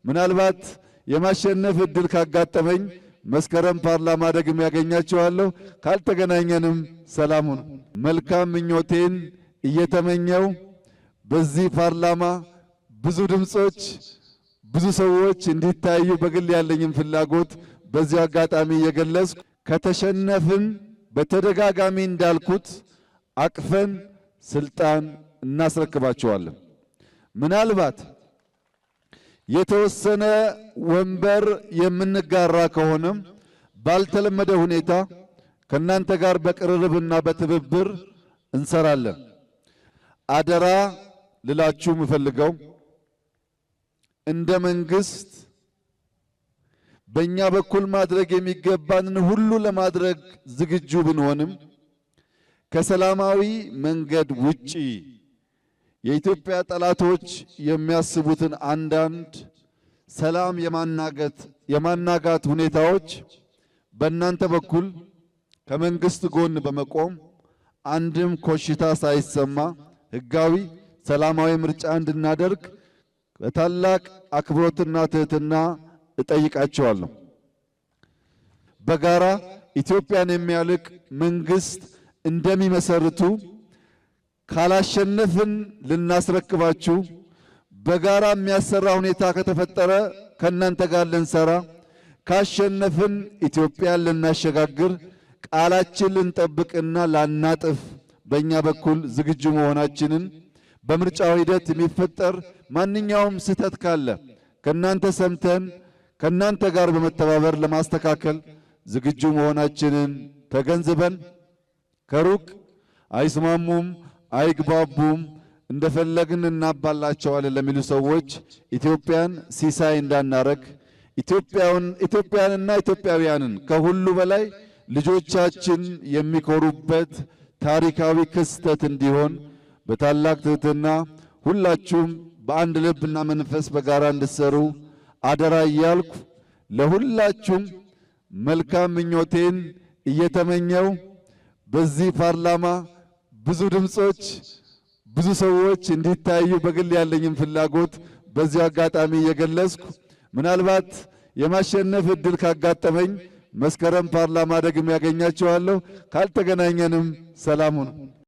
ምናልባት የማሸነፍ እድል ካጋጠመኝ መስከረም ፓርላማ ደግሜ ያገኛችኋለሁ። ካልተገናኘንም ሰላም ሁኑ። መልካም ምኞቴን እየተመኘው በዚህ ፓርላማ ብዙ ድምጾች ብዙ ሰዎች እንዲታዩ በግል ያለኝን ፍላጎት በዚህ አጋጣሚ እየገለጽኩ ከተሸነፍን በተደጋጋሚ እንዳልኩት አቅፈን ስልጣን እናስረክባቸዋለን። ምናልባት የተወሰነ ወንበር የምንጋራ ከሆነም ባልተለመደ ሁኔታ ከናንተ ጋር በቅርርብና በትብብር እንሰራለን። አደራ ልላችሁ የምፈልገው እንደ መንግስት በእኛ በኩል ማድረግ የሚገባንን ሁሉ ለማድረግ ዝግጁ ብንሆንም ከሰላማዊ መንገድ ውጪ የኢትዮጵያ ጠላቶች የሚያስቡትን አንዳንድ ሰላም የማናጋት ሁኔታዎች በእናንተ በኩል ከመንግስት ጎን በመቆም አንድም ኮሽታ ሳይሰማ ህጋዊ ሰላማዊ ምርጫ እንድናደርግ በታላቅ አክብሮትና ትህትና እጠይቃቸዋለሁ። በጋራ ኢትዮጵያን የሚያልቅ መንግስት እንደሚመሰርቱ ካላሸነፍን ልናስረክባችሁ፣ በጋራ የሚያሰራ ሁኔታ ከተፈጠረ ከናንተ ጋር ልንሰራ፣ ካሸነፍን ኢትዮጵያን ልናሸጋግር ቃላችን ልንጠብቅና ላናጥፍ በእኛ በኩል ዝግጁ መሆናችንን በምርጫው ሂደት የሚፈጠር ማንኛውም ስህተት ካለ ከናንተ ሰምተን ከናንተ ጋር በመተባበር ለማስተካከል ዝግጁ መሆናችንን ተገንዝበን ከሩቅ አይስማሙም አይግባቡም እንደፈለግን እናባላቸዋለን ለሚሉ ሰዎች ኢትዮጵያን ሲሳይ እንዳናረግ ኢትዮጵያንና ኢትዮጵያውያንን ከሁሉ በላይ ልጆቻችን የሚኮሩበት ታሪካዊ ክስተት እንዲሆን በታላቅ ትህትና ሁላችሁም በአንድ ልብና መንፈስ በጋራ እንድትሰሩ አደራ እያልኩ ለሁላችሁም መልካም ምኞቴን እየተመኘው በዚህ ፓርላማ ብዙ ድምጾች ብዙ ሰዎች እንዲታዩ በግል ያለኝን ፍላጎት በዚህ አጋጣሚ እየገለጽኩ ምናልባት የማሸነፍ እድል ካጋጠመኝ መስከረም ፓርላማ ደግሜ ያገኛችኋለሁ። ካልተገናኘንም ሰላም ሁኑ።